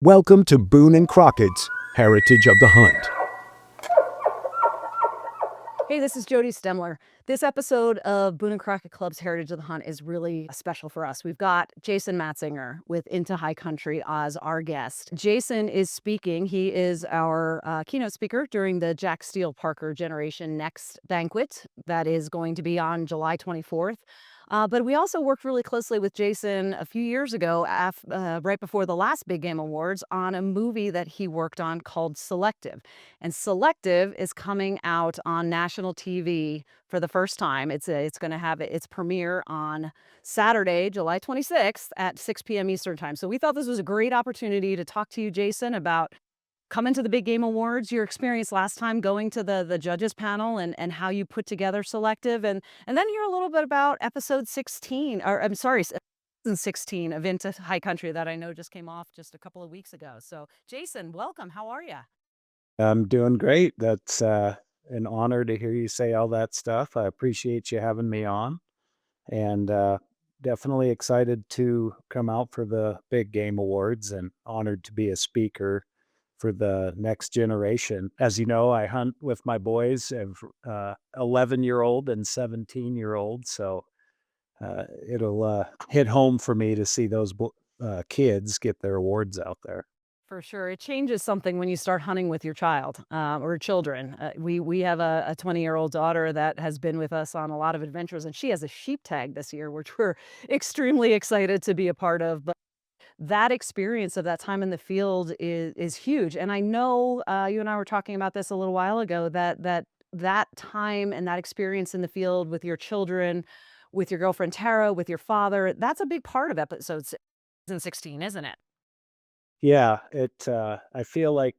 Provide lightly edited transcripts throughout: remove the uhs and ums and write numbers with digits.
Welcome to Boone and Crockett's Heritage of the Hunt. Hey, this is Jodi Stemler. This episode of Boone and Crockett Club's Heritage of the Hunt is really special for us. We've got Jason Matzinger with Into High Country as our guest. Jason is speaking. He is our keynote speaker during the Jack Steele Parker Generation Next Banquet that is going to be on July 24th. But we also worked really closely with Jason a few years ago, right before the last Big Game Awards, on a movie that he worked on called Selective. And Selective is coming out on national TV for the first time. It's going to have its premiere on Saturday, July 26th at 6 p.m. Eastern Time. So we thought this was a great opportunity to talk to you, Jason, about coming to the Big Game Awards, your experience last time going to the judges panel and how you put together Selective, and then hear a little bit about episode 16, or I'm sorry, season 16 of Into High Country that I know just came off just a couple of weeks ago. So Jason, welcome. How are you? I'm doing great. That's an honor to hear you say all that stuff. I appreciate you having me on, and definitely excited to come out for the Big Game Awards and honored to be a speaker for the next generation. As you know, I hunt with my boys of 11-year-old and 17-year-old, so it'll hit home for me to see those kids get their awards out there. For sure. It changes something when you start hunting with your child or children. We have a 20-year-old daughter that has been with us on a lot of adventures, and she has a sheep tag this year, which we're extremely excited to be a part of. But that experience of that time in the field is huge. And I know you and I were talking about this a little while ago, that time and that experience in the field with your children, with your girlfriend Tara, with your father, that's a big part of episode season 16, isn't it? Yeah, I feel like,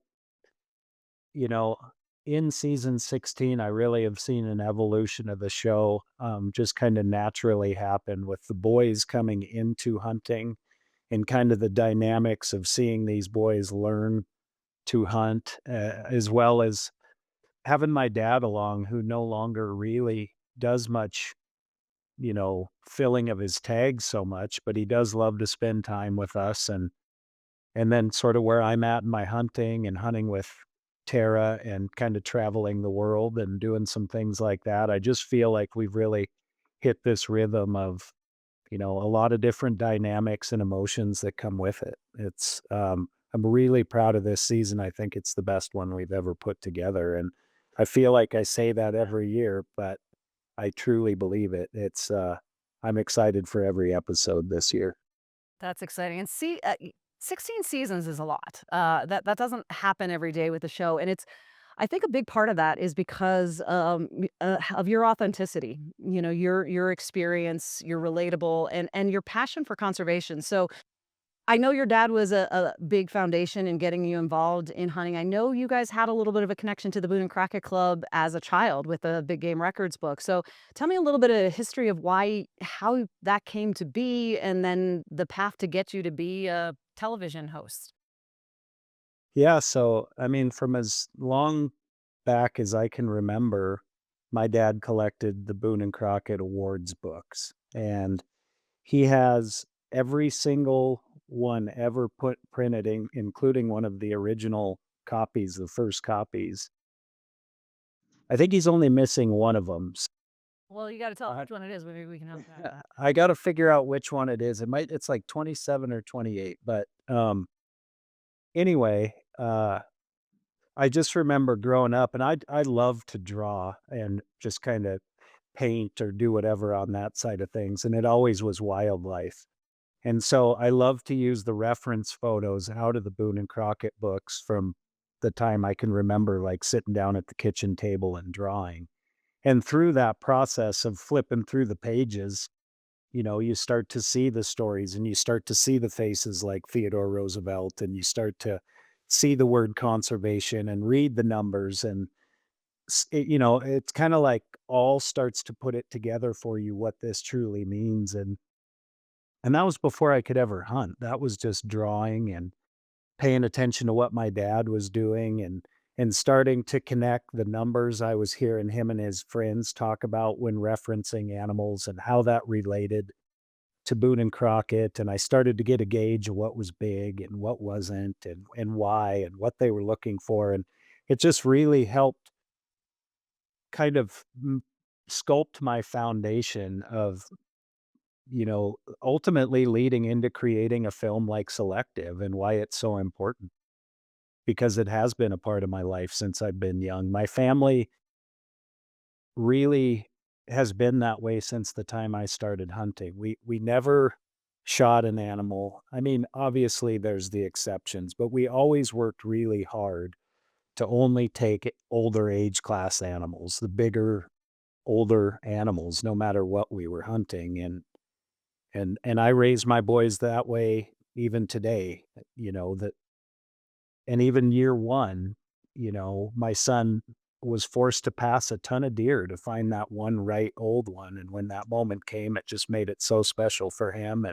you know, in season 16, I really have seen an evolution of the show just kind of naturally happen with the boys coming into hunting and kind of the dynamics of seeing these boys learn to hunt, as well as having my dad along who no longer really does much, filling of his tags so much, but he does love to spend time with us. And then sort of where I'm at in my hunting and hunting with Tara and kind of traveling the world and doing some things like that, I just feel like we've really hit this rhythm of, a lot of different dynamics and emotions that come with it. I'm really proud of this season. I think it's the best one we've ever put together. And I feel like I say that every year, but I truly believe it. I'm excited for every episode this year. That's exciting. And 16 seasons is a lot. That doesn't happen every day with the show, and it's I think a big part of that is because of your authenticity. You know, your experience, you're relatable, and your passion for conservation. So I know your dad was a big foundation in getting you involved in hunting. I know you guys had a little bit of a connection to the Boone and Crockett Club as a child with the Big Game Records book. So tell me a little bit of history of how that came to be, and then the path to get you to be a television host. Yeah, so I mean, from as long back as I can remember, my dad collected the Boone and Crockett Awards books, and he has every single one ever put printed, including one of the original copies, the first copies. I think he's only missing one of them. Well, you got to tell us I, which one it is. Maybe we can help track that. I got to figure out which one it is. It's like 27 or 28, but anyway, I just remember growing up, and I love to draw and just kind of paint or do whatever on that side of things, and it always was wildlife. And so I love to use the reference photos out of the Boone and Crockett books from the time I can remember, like sitting down at the kitchen table and drawing. And through that process of flipping through the pages, you start to see the stories and you start to see the faces like Theodore Roosevelt, and you start to see the word conservation and read the numbers. And, it's kind of like all starts to put it together for you what this truly means. And that was before I could ever hunt. That was just drawing and paying attention to what my dad was doing and starting to connect the numbers I was hearing him and his friends talk about when referencing animals and how that related. to Boone and Crockett, and I started to get a gauge of what was big and what wasn't, and why, and what they were looking for, and it just really helped kind of sculpt my foundation of, ultimately leading into creating a film like Selective and why it's so important because it has been a part of my life since I've been young. My family really has been that way since the time I started hunting. We never shot an animal. I mean, obviously there's the exceptions, but we always worked really hard to only take older age class animals, the bigger, older animals, no matter what we were hunting. And I raise my boys that way even today, that and even year 1, my son was forced to pass a ton of deer to find that one right old one, and when that moment came, it just made it so special for him,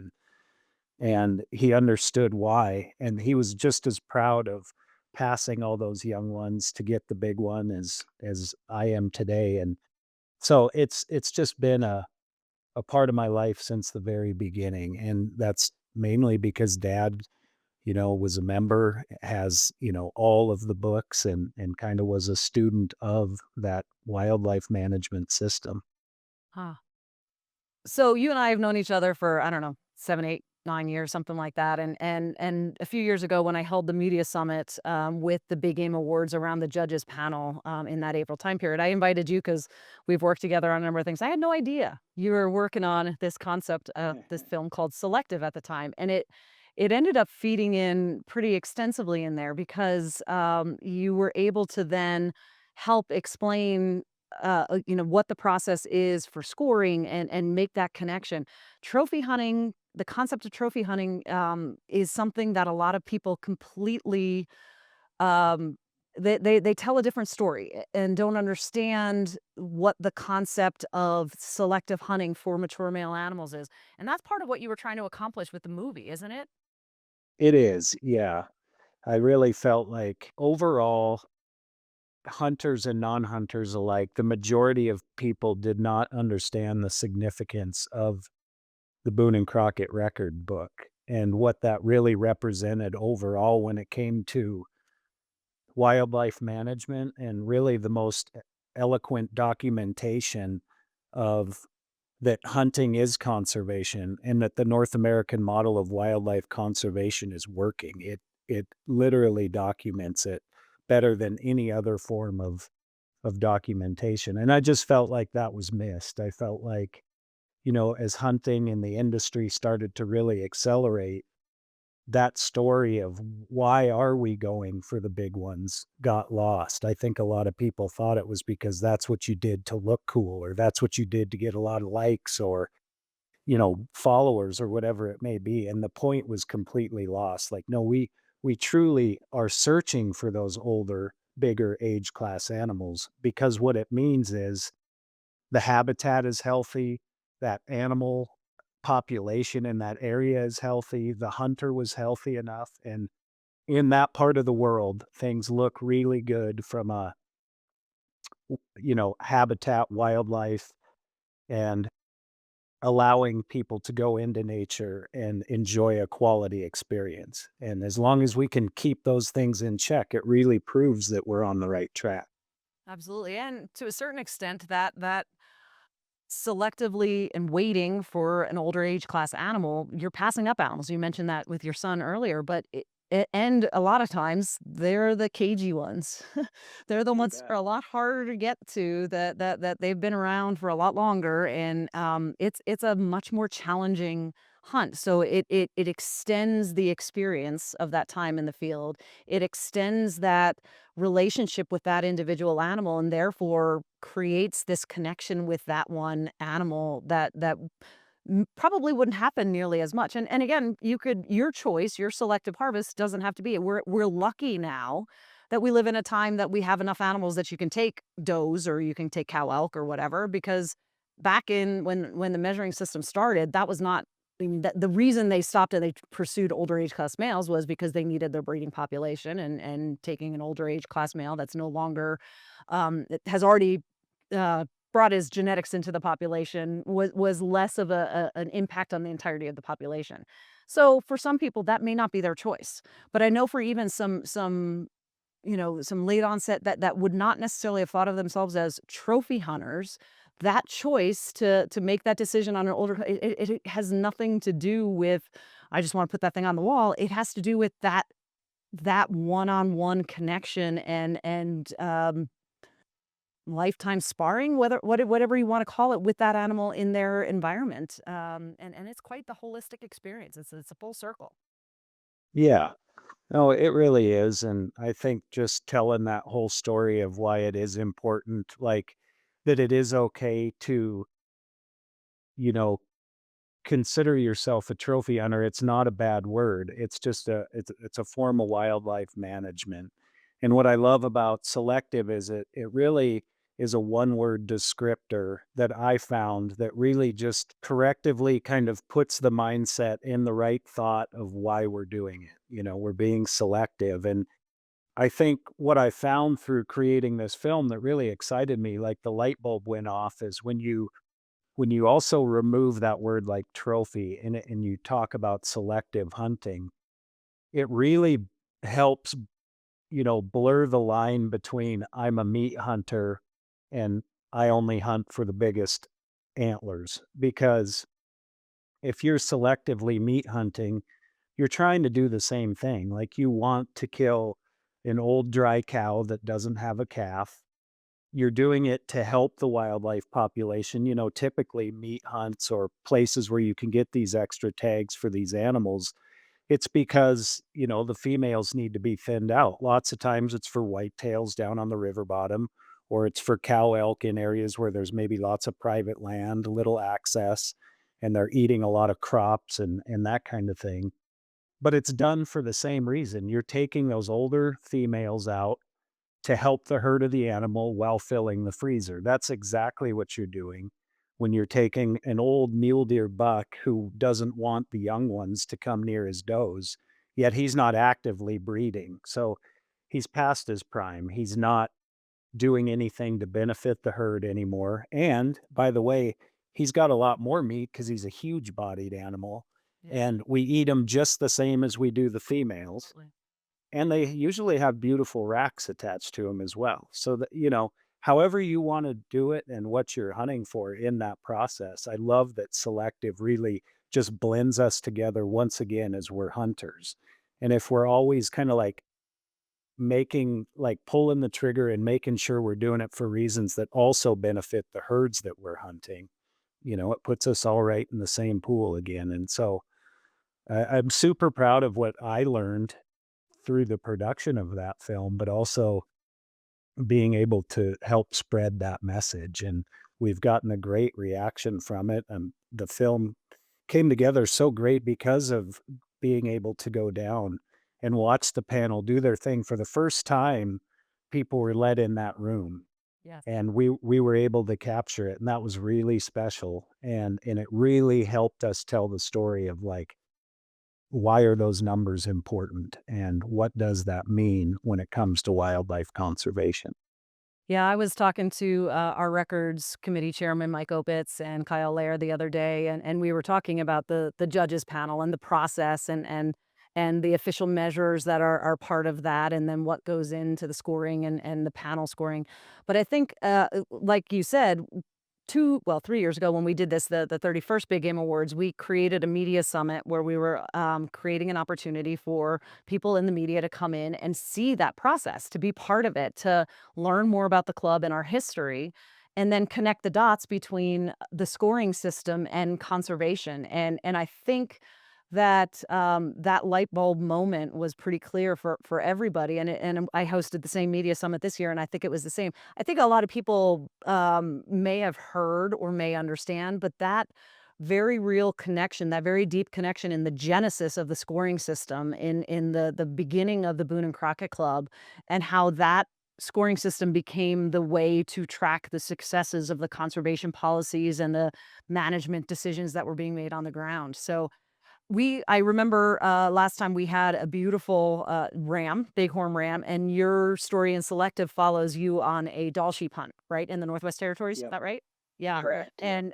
and he understood why, and he was just as proud of passing all those young ones to get the big one as I am today, and so it's just been a part of my life since the very beginning, and that's mainly because dad, was a member, has, all of the books and kinda was a student of that wildlife management system. Huh. So you and I have known each other for, I don't know, 7, 8, 9 years, something like that, and a few years ago when I held the media summit, with the Big Game Awards around the judges panel, in that April time period, I invited you because 'cause we've worked together on a number of things. I had no idea you were working on this concept of this film called Selective at the time, and it ended up feeding in pretty extensively in there because, you were able to then help explain what the process is for scoring and make that connection. Trophy hunting, the concept of trophy hunting, is something that a lot of people completely um, they tell a different story and don't understand what the concept of selective hunting for mature male animals is. And that's part of what you were trying to accomplish with the movie, isn't it? It is, yeah. I really felt like overall, hunters and non-hunters alike, the majority of people did not understand the significance of the Boone and Crockett record book and what that really represented overall when it came to wildlife management and really the most eloquent documentation of that hunting is conservation and that the North American model of wildlife conservation is working. It literally documents it better than any other form of documentation. And I just felt like that was missed. I felt like, as hunting and the industry started to really accelerate, that story of why are we going for the big ones got lost. I think a lot of people thought it was because that's what you did to look cool or that's what you did to get a lot of likes or, followers or whatever it may be. And the point was completely lost. Like, no, we truly are searching for those older, bigger age class animals because what it means is the habitat is healthy, that animal population in that area is healthy, the hunter was healthy enough, and in that part of the world, things look really good from a, habitat, wildlife, and allowing people to go into nature and enjoy a quality experience. And as long as we can keep those things in check, it really proves that we're on the right track. Absolutely. And to a certain extent, that selectively and waiting for an older age class animal, you're passing up animals. You mentioned that with your son earlier, but and a lot of times they're the cagey ones. They're the You ones that are bet. a lot harder to get to that they've been around for a lot longer, and it's a much more challenging hunt. So it extends the experience of that time in the field. It extends that relationship with that individual animal and therefore creates this connection with that one animal that probably wouldn't happen nearly as much. And again, you could your choice, your selective harvest doesn't have to be. We're lucky now that we live in a time that we have enough animals that you can take does or you can take cow elk or whatever because back in when the measuring system started, that was not I mean, the reason they stopped and they pursued older age class males was because they needed their breeding population and taking an older age class male that's no longer it has already brought his genetics into the population was less of an impact on the entirety of the population. So for some people, that may not be their choice. But I know for even some late onset that would not necessarily have thought of themselves as trophy hunters, that choice to make that decision on an older it has nothing to do with, "I just wanna put that thing on the wall." It has to do with that one-on-one connection and lifetime sparring, whatever you wanna call it, with that animal in their environment, and it's quite the holistic experience. It's a full circle. Yeah. No, it really is, and I think just telling that whole story of why it is important, like, that it is okay to, you know, consider yourself a trophy hunter. It's not a bad word. It's just it's a form of wildlife management. And what I love about Selective is it really is a one-word descriptor that I found that really just correctively kind of puts the mindset in the right thought of why we're doing it. We're being selective. And I think what I found through creating this film that really excited me, like the light bulb went off, is when you also remove that word like trophy and you talk about selective hunting, it really helps, blur the line between I'm a meat hunter and I only hunt for the biggest antlers. Because if you're selectively meat hunting, you're trying to do the same thing. Like you want to kill an old dry cow that doesn't have a calf. You're doing it to help the wildlife population. Typically meat hunts or places where you can get these extra tags for these animals, it's because, the females need to be thinned out. Lots of times it's for whitetails down on the river bottom, or it's for cow elk in areas where there's maybe lots of private land, little access, and they're eating a lot of crops and that kind of thing. But it's done for the same reason. You're taking those older females out to help the herd of the animal while filling the freezer. That's exactly what you're doing when you're taking an old mule deer buck who doesn't want the young ones to come near his does, yet he's not actively breeding. So he's past his prime. He's not doing anything to benefit the herd anymore. And by the way, he's got a lot more meat because he's a huge bodied animal. Yeah, And we eat him just the same as we do the females, absolutely. and they usually have beautiful racks attached to them as well. So that, however you want to do it and what you're hunting for in that process, I love that Selective really just blends us together once again as we're hunters. And if we're always kind of like pulling the trigger and making sure we're doing it for reasons that also benefit the herds that we're hunting, it puts us all right in the same pool again. And so I'm super proud of what I learned through the production of that film, but also being able to help spread that message. And we've gotten a great reaction from it. The film came together so great because of being able to go down and watch the panel do their thing. For the first time, people were let in that room Yes. and we were able to capture it. And that was really special. And it really helped us tell the story of like, why are those numbers important and what does that mean when it comes to wildlife conservation? Yeah, I was talking to our records committee chairman, Mike Opitz, and Kyle Lair the other day, and we were talking about the judges panel and the process and the official measures that are part of that, and then what goes into the scoring and the panel scoring. But I think, like you said, 3 years ago when we did this, the 31st Big Game Awards, we created a media summit where we were creating an opportunity for people in the media to come in and see that process, to be part of it, to learn more about the club and our history, and then connect the dots between the scoring system and conservation. And I think that that light bulb moment was pretty clear for everybody. And I hosted the same media summit this year, and I think it was the same. I think a lot of people may have heard or may understand, but that very real connection, that very deep connection in the genesis of the scoring system, in the beginning of the Boone and Crockett Club, and how that scoring system became the way to track the successes of the conservation policies and the management decisions that were being made on the ground. So I remember last time we had a beautiful ram, bighorn ram, and your story in Selective follows you on a Dall sheep hunt, right, in the Northwest Territories. Is Yep. that right? Yeah. Correct. Yeah.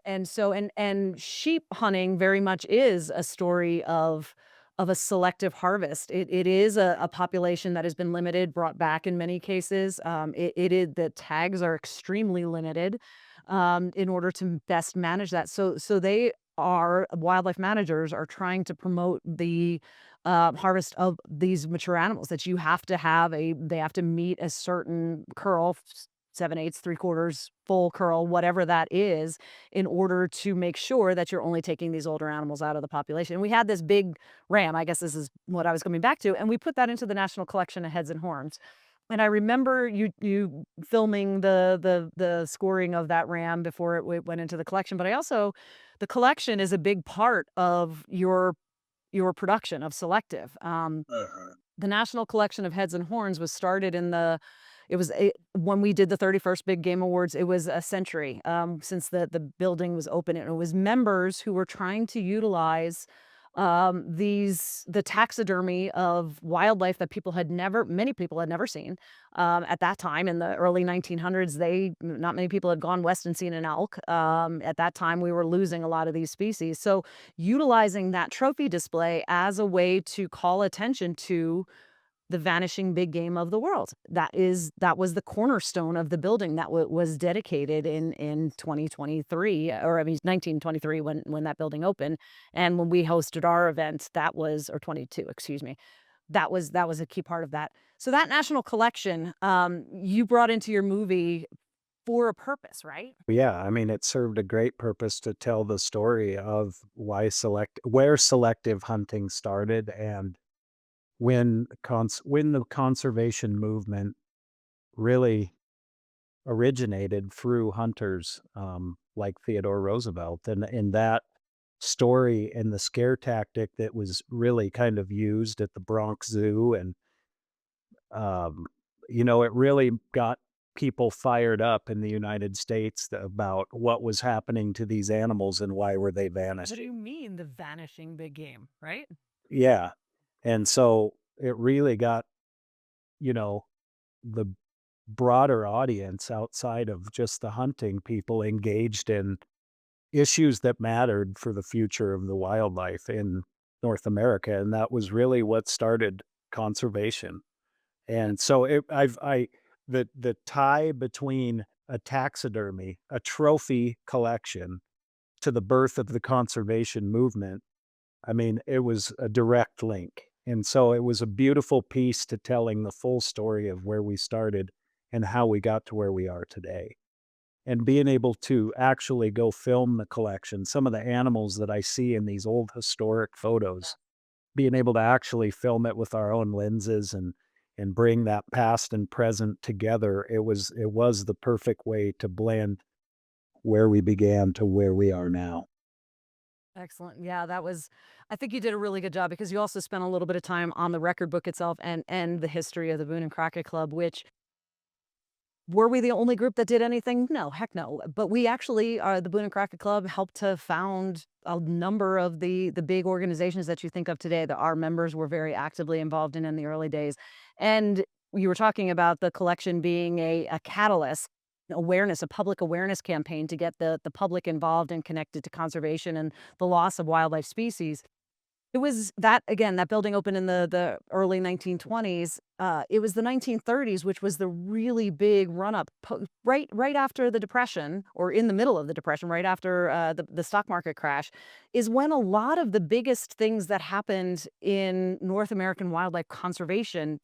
And sheep hunting very much is a story of a selective harvest. It is a population that has been limited, brought back in many cases. It is the tags are extremely limited in order to best manage that. So they are wildlife managers are trying to promote the harvest of these mature animals that you have to have a they have to meet a certain curl, 7/8, 3/4 full curl, whatever that is, in order to make sure that you're only taking these older animals out of the population. And we had this big ram, I guess this is what I was coming back to, and we put that into the National Collection of Heads and Horns. And I remember you filming the scoring of that ram before went into the collection, but I also the collection is a big part of your production of Selective. Uh-huh. The National Collection of Heads and Horns was started in the it was a when we did the 31st Big Game Awards, it was a century, since the building was open, and it was members who were trying to utilize, the taxidermy of wildlife that many people had never seen. At that time in the early 1900s, not many people had gone west and seen an elk. At that time, we were losing a lot of these species. So utilizing that trophy display as a way to call attention to the vanishing big game of the world. That was the cornerstone of the building that was dedicated in 2023, or I mean 1923 when that building opened, and when we hosted our event, that was or 22, excuse me. That was a key part of that. So that national collection, you brought into your movie for a purpose, right? Yeah, I mean, it served a great purpose to tell the story of where selective hunting started and when the conservation movement really originated through hunters, like Theodore Roosevelt, and that story and the scare tactic that was really kind of used at the Bronx Zoo and, um, it really got people fired up in the United States about what was happening to these animals and why were they What do vanishing. you mean the vanishing big game, right? Yeah, and so it really got, you know, the broader audience outside of just the hunting people engaged in issues that mattered for the future of the wildlife in North America, and that was really what started conservation. And so the tie between a taxidermy, a trophy collection, to the birth of the conservation movement, I mean, it was a direct link. And so it was a beautiful piece to telling the full story of where we started and how we got to where we are today. And being able to actually go film the collection, some of the animals that I see in these old historic photos, being able to actually film it with our own lenses and bring that past and present together, it was the perfect way to blend where we began to where we are now. Excellent. Yeah, I think you did a really good job because you also spent a little bit of time on the record book itself and the history of the Boone and Crockett Club, which were we the only group that did anything? No, heck no. But we actually are the Boone and Crockett Club helped to found a number of the big organizations that you think of today that our members were very actively involved in the early days. And you were talking about the collection being a catalyst, a public awareness campaign to get the public involved and connected to conservation and the loss of wildlife species. It was that again, that building opened in the early 1920s. It was the 1930s, which was the really big run up, right after the Depression, or in the middle of the Depression, right after the stock market crash, is when a lot of the biggest things that happened in North American wildlife conservation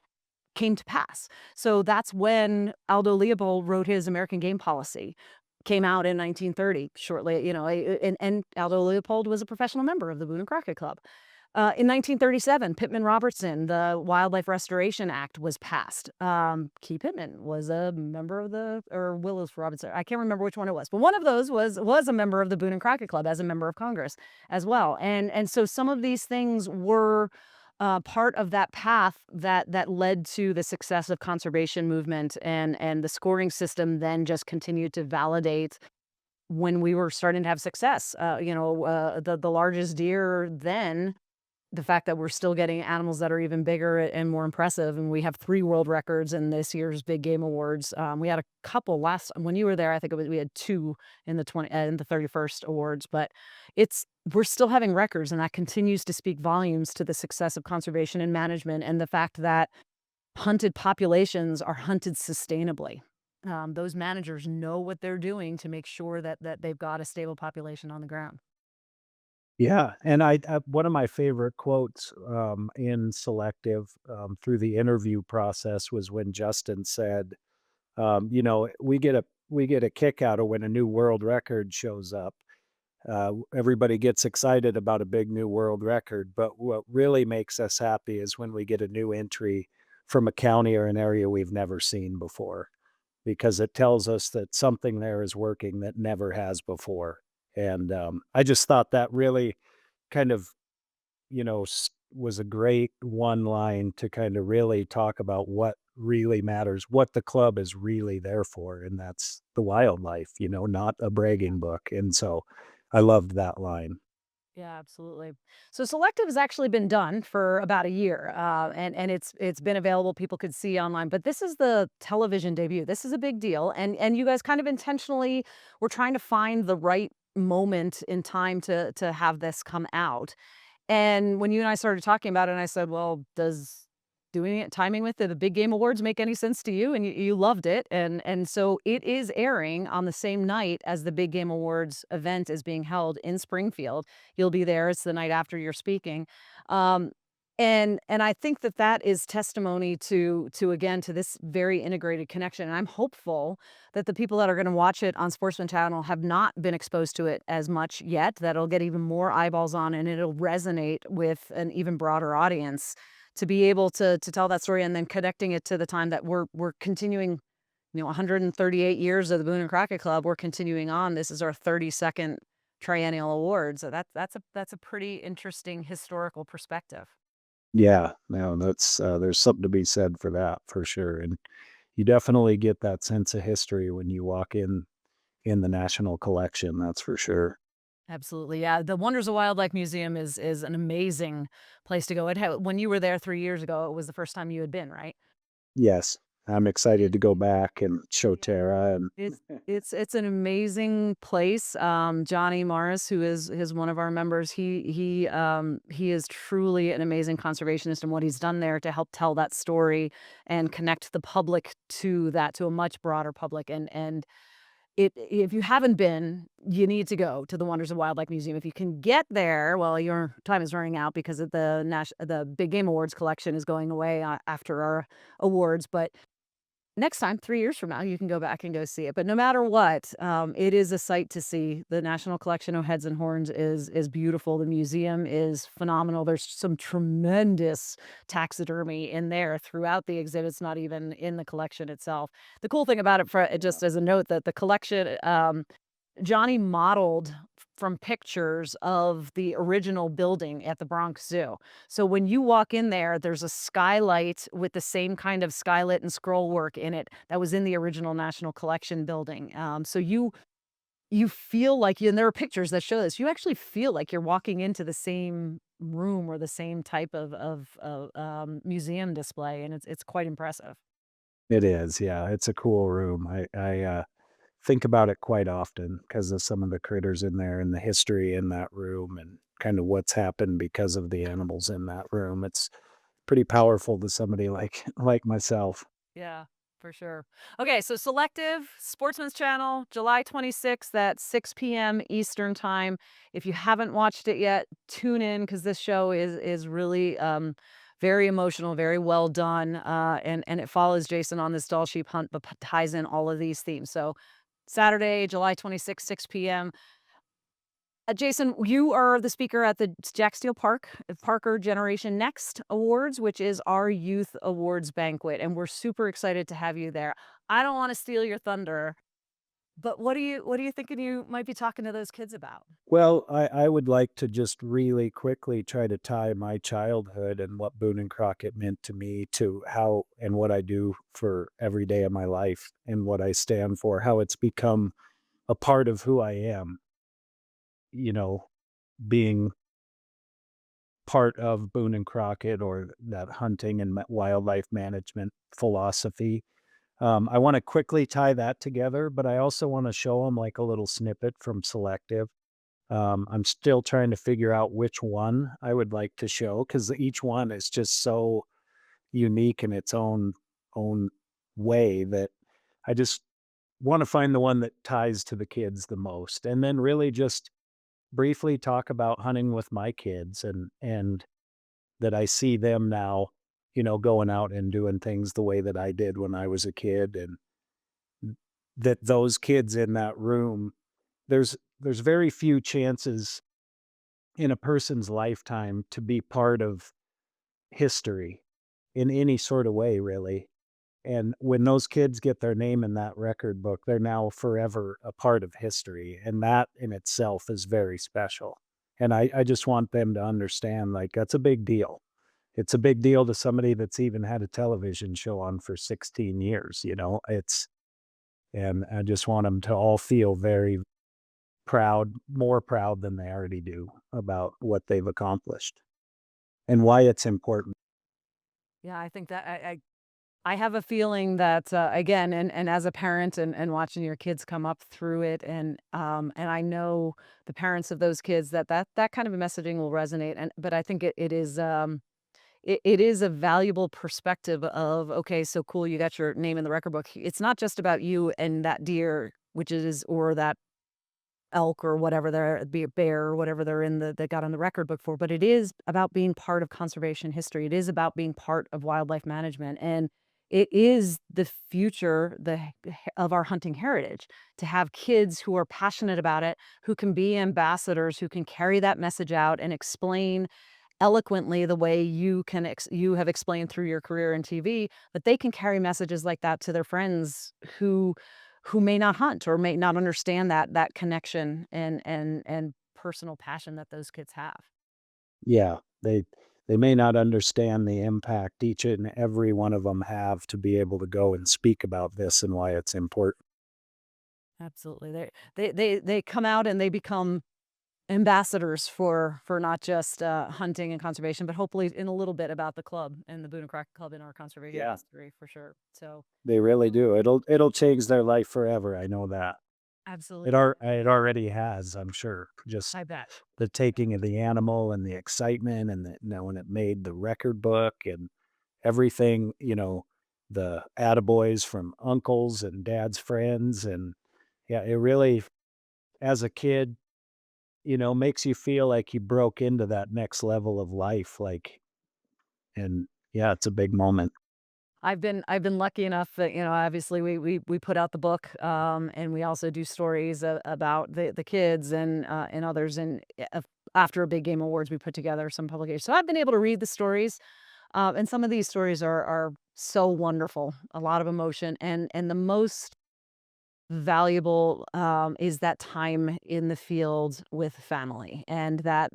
came to pass. So that's when Aldo Leopold wrote his American Game Policy. Came out in 1930, shortly, and Aldo Leopold was a professional member of the Boone and Crockett Club. In 1937, Pittman Robertson, the Wildlife Restoration Act was passed. Key Pittman was a member of or Willis Robinson. I can't remember which one it was, but one of those was a member of the Boone and Crockett Club as a member of Congress as well. And so some of these things were part of that path that led to the success of conservation movement, and the scoring system then just continued to validate when we were starting to have success. The largest deer then the fact that we're still getting animals that are even bigger and more impressive, and we have 3 world records in this year's Big Game Awards. We had a couple last when you were there, I think we had 2 in the 31st awards, but we're still having records, and that continues to speak volumes to the success of conservation and management and the fact that hunted populations are hunted sustainably. Those managers know what they're doing to make sure that they've got a stable population on the ground. Yeah, and one of my favorite quotes, in Selective, through the interview process was when Justin said, we get a kick out of when a new world record shows up. Everybody gets excited about a big new world record, but what really makes us happy is when we get a new entry from a county or an area we've never seen before, because it tells us that something there is working that never has before. And I just thought that really kind of, was a great one line to kind of really talk about what really matters, what the club is really there for. And that's the wildlife, not a bragging book. And so I loved that line. Yeah, absolutely. So Selective has actually been done for about a year, and it's been available. People could see online, but this is the television debut. This is a big deal, and you guys kind of intentionally were trying to find the right moment in time to have this come out. And when you and I started talking about it, and I said, "Well, does doing it timing with the Big Game Awards make any sense to you?" And you loved it, and so it is airing on the same night as the Big Game Awards event is being held in Springfield. You'll be there. It's the night after you're speaking. Um, and I think that is testimony to this very integrated connection. And I'm hopeful that the people that are gonna watch it on Sportsman Channel have not been exposed to it as much yet, that it'll get even more eyeballs on and it'll resonate with an even broader audience to be able to tell that story and then connecting it to the time that we're continuing, 138 years of the Boone and Crockett Club, we're continuing on. This is our 32nd triennial award. So that's a pretty interesting historical perspective. Yeah, no, there's something to be said for that for sure. And you definitely get that sense of history when you walk in the national collection. That's for sure. Absolutely, yeah. The Wonders of Wildlife Museum is an amazing place to go. When you were there 3 years ago, it was the first time you had been, right? Yes, I'm excited to go back and show Tara and It's it's an amazing place. Johnny Morris, who is one of our members, he is truly an amazing conservationist, and what he's done there to help tell that story and connect the public to a much broader public. And if you haven't been, you need to go to the Wonders of Wildlife Museum. If you can get there, well, your time is running out because of the Big Game Awards collection is going away after our awards, but next time, 3 years from now, you can go back and go see it, but no matter what, it is a sight to see. The National Collection of Heads and Horns is beautiful, the museum is phenomenal, there's some tremendous taxidermy in there throughout the exhibits, not even in the collection itself. The cool thing about it, just as a note, that the collection, Johnny modeled from pictures of the original building at the Bronx Zoo. So when you walk in there, there's a skylight with the same kind of skylit and scroll work in it that was in the original National Collection building. So you feel like and there are pictures that show this. You actually feel like you're walking into the same room or the same type of museum display, and it's quite impressive. it is, yeah, it's a cool room. I think about it quite often because of some of the critters in there and the history in that room and kind of what's happened because of the animals in that room. It's pretty powerful to somebody like like myself. Yeah, for sure. Okay, so Selective, Sportsman's Channel, July 26th at 6 p.m. Eastern Time. If you haven't watched it yet, tune in because this show is really very emotional, very well done, and it follows Jason on this doll sheep hunt, but ties in all of these themes. So Saturday, July 26th, 6 p.m. Jason, you are the speaker at the Jack Steele Parker Generation Next Awards, which is our youth awards banquet, and we're super excited to have you there. I don't want to steal your thunder, but what are you thinking you might be talking to those kids about? Well, I would like to just really quickly try to tie my childhood and what Boone and Crockett meant to me to how and what I do for every day of my life and what I stand for, how it's become a part of who I am, you know, being part of Boone and Crockett or that hunting and wildlife management philosophy. I want to quickly tie that together, but I also want to show them like a little snippet from Selective. I'm still trying to figure out which one I would like to show because each one is just so unique in its own way that I just want to find the one that ties to the kids the most, and then really just briefly talk about hunting with my kids and that I see them now, going out and doing things the way that I did when I was a kid, and that those kids in that room, there's very few chances in a person's lifetime to be part of history in any sort of way, really. And when those kids get their name in that record book, they're now forever a part of history. And that in itself is very special. And I just want them to understand like that's a big deal. It's a big deal to somebody that's even had a television show on for 16 years, and I just want them to all feel very proud, more proud than they already do about what they've accomplished and why it's important. Yeah, I think that I have a feeling that, again, and as a parent and watching your kids come up through it, and I know the parents of those kids that kind of a messaging will resonate, but I think it is a valuable perspective of, okay, so cool, you got your name in the record book. It's not just about you and that deer, which is or that elk or whatever they're be a bear or whatever they're in they got on the record book for, but it is about being part of conservation history. It is about being part of wildlife management, and it is the future of our hunting heritage to have kids who are passionate about it, who can be ambassadors, who can carry that message out and explain eloquently the way you have explained through your career in TV, but they can carry messages like that to their friends who may not hunt or may not understand that connection and personal passion that those kids have. Yeah, they may not understand the impact each and every one of them have to be able to go and speak about this and why it's important. Absolutely. They come out and they become ambassadors for not just, hunting and conservation, but hopefully in a little bit about the club and the Boone and Crockett Club in our conservation Yeah. history for sure. So, They really do. It'll change their life forever, I know that. absolutely. It already has, I'm sure. Just I bet. the taking of the animal and the excitement and when it made the record book and everything, the attaboys from uncles and dad's friends, and yeah, it really as a kid, makes you feel like you broke into that next level of life, like and yeah, it's a big moment. I've been lucky enough that, obviously we put out the book, and we also do stories about the kids and others. And after a big game awards, we put together some publications. So I've been able to read the stories, and some of these stories are so wonderful, a lot of emotion, and the most valuable, is that time in the field with family and that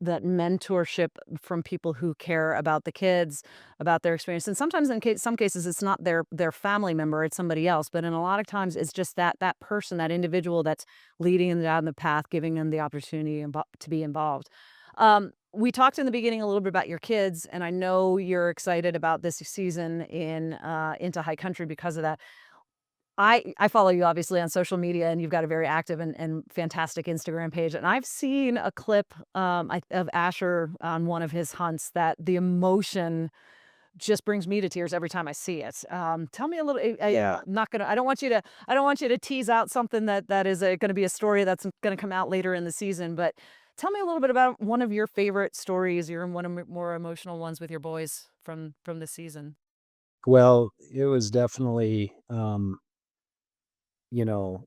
mentorship from people who care about the kids, about their experience. And sometimes some cases, it's not their family member, it's somebody else. But in a lot of times, it's just that person, that individual that's leading them down the path, giving them the opportunity to be involved. We talked in the beginning a little bit about your kids, and I know you're excited about this season in Into High Country because of that. I follow you obviously on social media, and you've got a very active and fantastic Instagram page, and I've seen a clip, of Asher on one of his hunts that the emotion just brings me to tears every time I see it. Tell me a little. Yeah. I'm not gonna. I don't want you to tease out something that is going to be a story that's going to come out later in the season. But tell me a little bit about one of your favorite stories, your one of more emotional ones with your boys from the season. Well, it was definitely,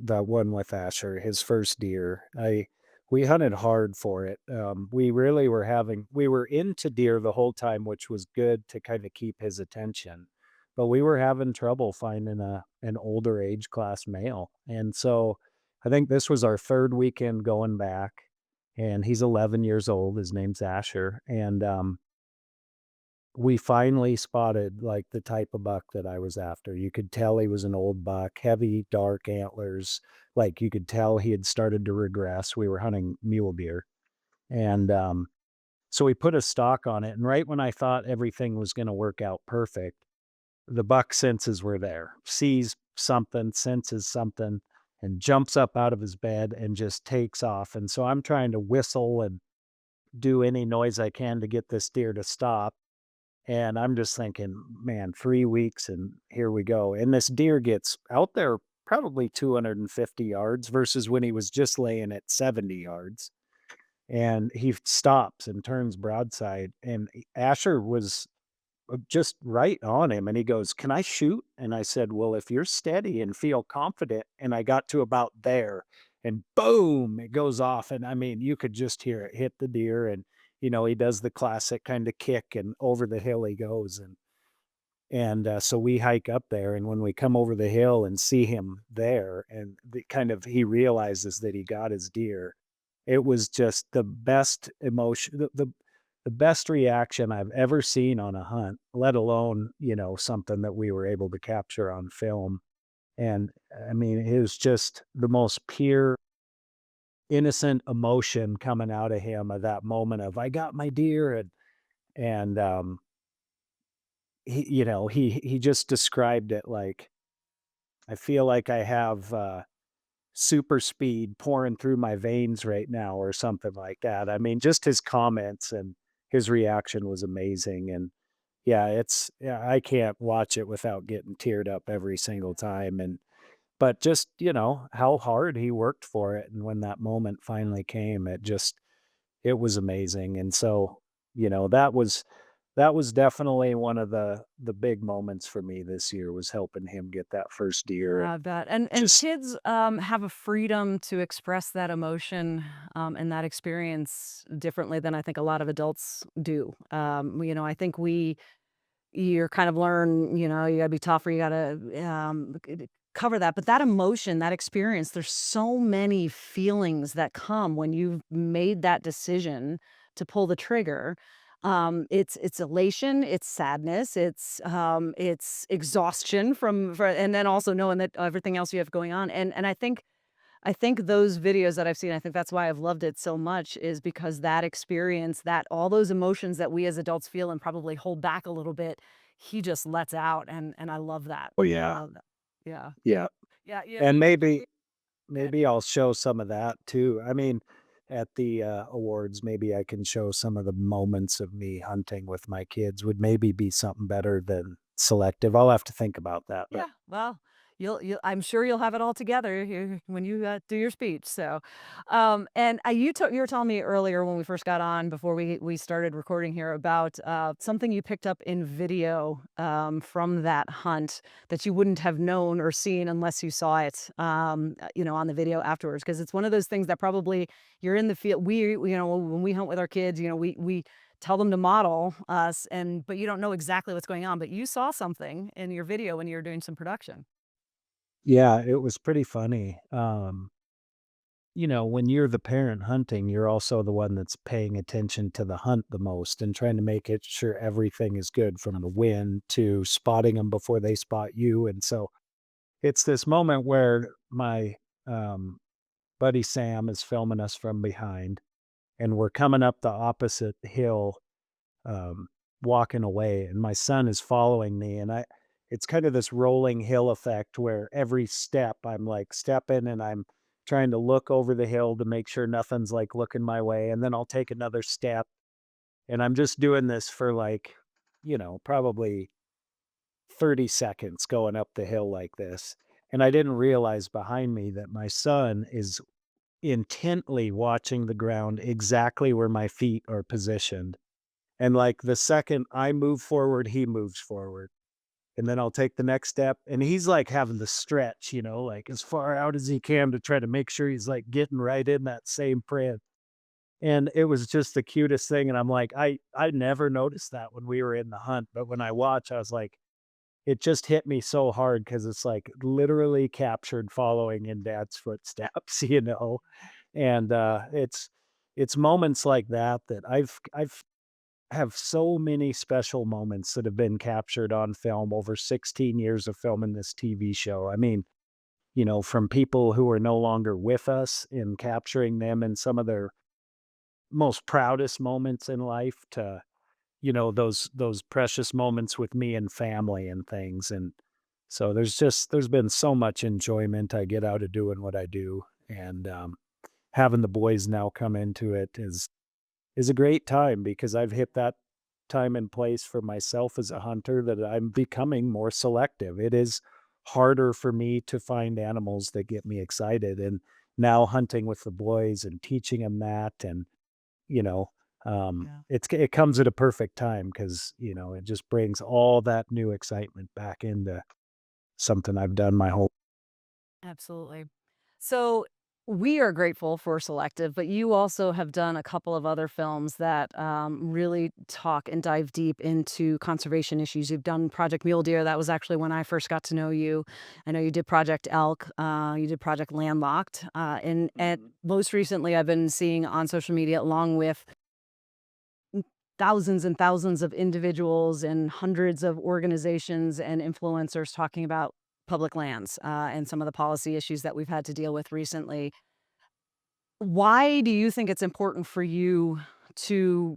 that one with Asher, his first deer. We hunted hard for it. We really we were into deer the whole time, which was good to kind of keep his attention. But we were having trouble finding an older age class male. And so I think this was our third weekend going back, and he's 11 years old. His name's Asher. And we finally spotted, like, the type of buck that I was after. You could tell he was an old buck, heavy, dark antlers, like, you could tell he had started to regress. We were hunting mule deer, and, So we put a stock on it, and right when I thought everything was gonna work out perfect, the buck senses were there, sees something, senses something, and jumps up out of his bed and just takes off. And so I'm trying to whistle and do any noise I can to get this deer to stop. And I'm just thinking, man, 3 weeks and here we go. And this deer gets out there probably 250 yards versus when he was just laying at 70 yards. And he stops and turns broadside. And Asher was just right on him, and he goes, "Can I shoot?" And I said, "Well, if you're steady and feel confident." And I got to about there, and boom, it goes off, and I mean, you could just hear it hit the deer, and, he does the classic kinda kick, and over the hill he goes, so we hike up there, and when we come over the hill and see him there, and he realizes that he got his deer, it was just the best emotion, the best reaction I've ever seen on a hunt, let alone, something that we were able to capture on film. And I mean, it was just the most pure, innocent emotion coming out of him of that moment of, "I got my deer," and he just described it like, "I feel like I have, super speed pouring through my veins right now," or something like that. I mean, just his comments and his reaction was amazing. And yeah, I can't watch it without getting teared up every single time. And but just, how hard he worked for it, and when that moment finally came, it was amazing. And so, that was definitely one of the big moments for me this year, was helping him get that first deer. And I bet. And just kids, have a freedom to express that emotion, and that experience differently than I think a lot of adults do. I think you're kind of learn, you gotta be tougher, you gotta, cover that, but that emotion, that experience, there's so many feelings that come when you've made that decision to pull the trigger. It's elation, it's sadness, it's exhaustion and then also knowing that everything else you have going on, and I think those videos that I've seen, I think that's why I've loved it so much, is because that experience, that all those emotions that we as adults feel and probably hold back a little bit, he just lets out, and I love that. oh, I yeah. love that. Yeah. Yeah. Yeah, yeah. And maybe Yeah. maybe I'll show some of that too. I mean, at the, awards, maybe I can show some of the moments of me hunting with my kids would maybe be something better than Selective. I'll have to think about that, but Yeah, well, I'm sure you'll have it all together when you, do your speech, so, and, you were telling me earlier when we first got on before we started recording here about, something you picked up in video, from that hunt that you wouldn't have known or seen unless you saw it, on the video afterwards. Because it's one of those things that probably you're in the field when we hunt with our kids, we tell them to model us but you don't know exactly what's going on, but you saw something in your video when you were doing some production. yeah, it was pretty funny. When you're the parent hunting, you're also the one that's paying attention to the hunt the most and trying to make it sure everything is good, from the wind to spotting them before they spot you. And so it's this moment where my, um, buddy Sam is filming us from behind, and we're coming up the opposite hill, um, walking away, and my son is following me, and it's kind of this rolling hill effect where every step I'm like stepping, and I'm trying to look over the hill to make sure nothing's like looking my way, and then I'll take another step, and I'm just doing this for like, probably 30 seconds going up the hill like this. And I didn't realize behind me that my son is intently watching the ground exactly where my feet are positioned. And like the second I move forward, he moves forward. And then I'll take the next step. And he's like having to stretch, like as far out as he can to try to make sure he's like getting right in that same print. And it was just the cutest thing. And I'm like, I never noticed that when we were in the hunt. But when I watch, I was like, it just hit me so hard because it's like literally captured following in dad's footsteps, And it's moments like that that I've have so many special moments that have been captured on film over 16 years of filming this TV show. I mean, from people who are no longer with us, and capturing them in some of their most proudest moments in life to, those precious moments with me and family and things. And so there's been so much enjoyment I get out of doing what I do. And having the boys now come into it is a great time because I've hit that time and place for myself as a hunter that I'm becoming more selective. It is harder for me to find animals that get me excited. And now hunting with the boys and teaching them that, and you know, Yeah. it comes at a perfect time because it just brings all that new excitement back into something I've done my whole. Absolutely. So we are grateful for Selective, but you also have done a couple of other films that really talk and dive deep into conservation issues. You've done Project Mule Deer. That was actually when I first got to know you. I know you did Project Elk. You did Project Landlocked. And Mhm. most recently, I've been seeing on social media, along with thousands and thousands of individuals and hundreds of organizations and influencers talking about public lands and some of the policy issues that we've had to deal with recently. Why do you think it's important for you to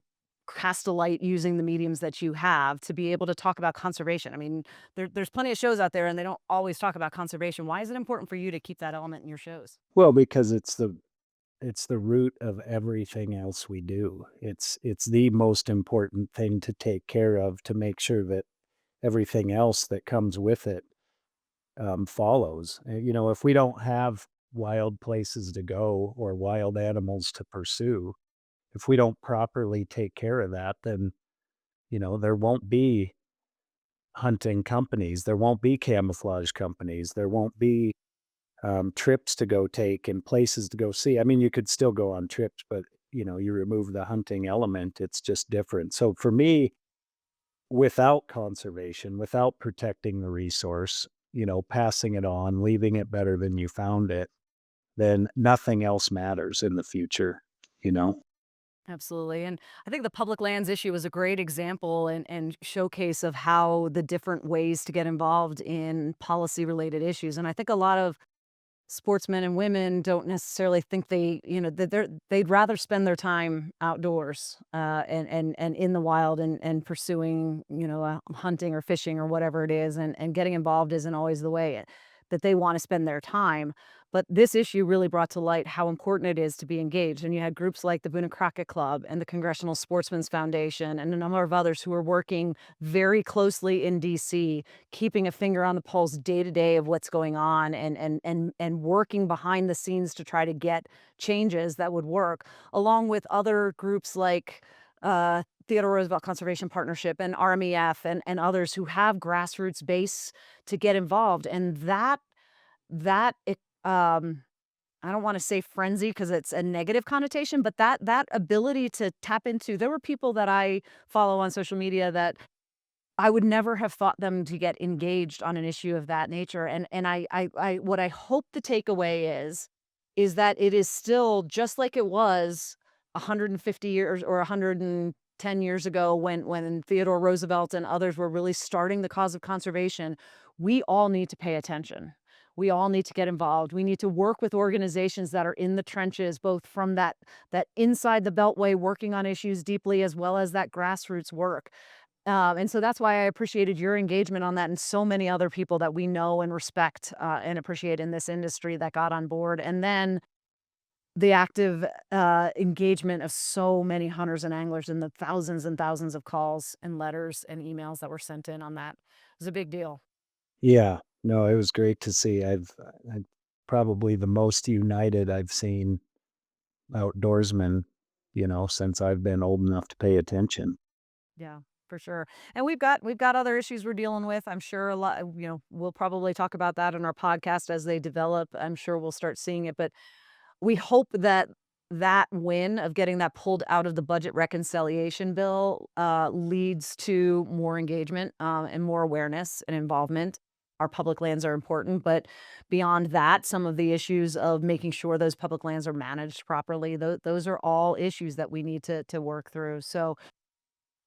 cast a light using the mediums that you have to be able to talk about conservation? I mean, there's plenty of shows out there and they don't always talk about conservation. Why is it important for you to keep that element in your shows? Well, because it's the root of everything else we do. It's the most important thing to take care of to make sure that everything else that comes with it follows. If we don't have wild places to go or wild animals to pursue, if we don't properly take care of that, then there won't be hunting companies, there won't be camouflage companies, there won't be trips to go take and places to go see. I mean, you could still go on trips, but you remove the hunting element, it's just different. So for me, without conservation, without protecting the resource, passing it on, leaving it better than you found it, then nothing else matters in the future, you know? Absolutely. And I think the public lands issue is a great example and showcase of how the different ways to get involved in policy related issues. And I think a lot of sportsmen and women don't necessarily think that they'd rather spend their time outdoors and in the wild and pursuing, hunting or fishing or whatever it is. And getting involved isn't always the way that they want to spend their time. But this issue really brought to light how important it is to be engaged. And you had groups like the Boone and Crockett Club and the Congressional Sportsmen's Foundation and a number of others who are working very closely in DC, keeping a finger on the pulse day to day of what's going on and working behind the scenes to try to get changes that would work, along with other groups like Theodore Roosevelt Conservation Partnership and RMEF and others who have grassroots base to get involved. And that I don't wanna say frenzy because it's a negative connotation, but that ability to tap into there were people that I follow on social media that I would never have thought them to get engaged on an issue of that nature, and I what I hope the takeaway is that it is still just like it was 150 years or 110 years ago when Theodore Roosevelt and others were really starting the cause of conservation. We all need to pay attention. We all need to get involved. We need to work with organizations that are in the trenches, both from that inside the beltway working on issues deeply as well as that grassroots work. And so that's why I appreciated your engagement on that and so many other people that we know and respect and appreciate in this industry that got on board. And then the active engagement of so many hunters and anglers and the thousands and thousands of calls and letters and emails that were sent in on that was a big deal. Yeah. No, it was great to see. I probably the most united I've seen outdoorsmen, since I've been old enough to pay attention. Yeah, for sure. And we've got other issues we're dealing with. I'm sure a lot, we'll probably talk about that in our podcast as they develop. I'm sure we'll start seeing it, but we hope that that win of getting that pulled out of the budget reconciliation bill leads to more engagement and more awareness and involvement. Our public lands are important, but beyond that, some of the issues of making sure those public lands are managed properly, those are all issues that we need to work through. So,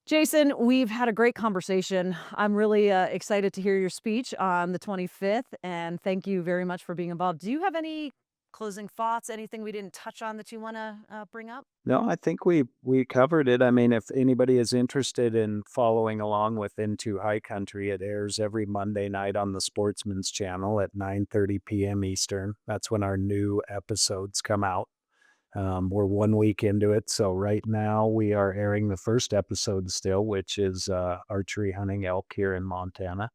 Jason, we've had a great conversation. I'm really excited to hear your speech on the 25th, and thank you very much for being involved. Do you have any closing thoughts? Anything we didn't touch on that you want to bring up? No, I think we covered it. I mean, if anybody is interested in following along with Into High Country, it airs every Monday night on the Sportsman's Channel at 9:30 p.m. Eastern. That's when our new episodes come out. We're 1 week into it, so right now we are airing the first episode still, which is archery hunting elk here in Montana.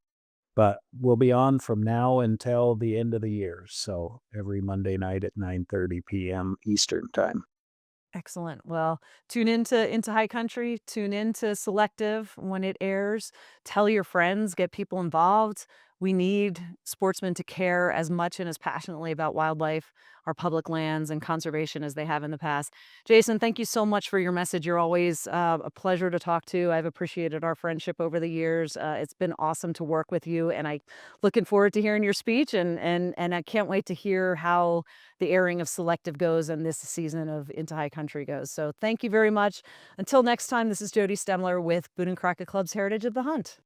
But we'll be on from now until the end of the year, so every Monday night at 9:30 p.m. Eastern time. Excellent. Well, tune into High Country, tune into Selective when it airs. Tell your friends, get people involved. We need sportsmen to care as much and as passionately about wildlife, our public lands, and conservation as they have in the past. Jason, thank you so much for your message. You're always a pleasure to talk to. I've appreciated our friendship over the years. It's been awesome to work with you, and I looking forward to hearing your speech. And I can't wait to hear how the airing of Selective goes and this season of Into High Country goes. So thank you very much. Until next time, this is Jodi Stemler with Boone and Crockett Club's Heritage of the Hunt.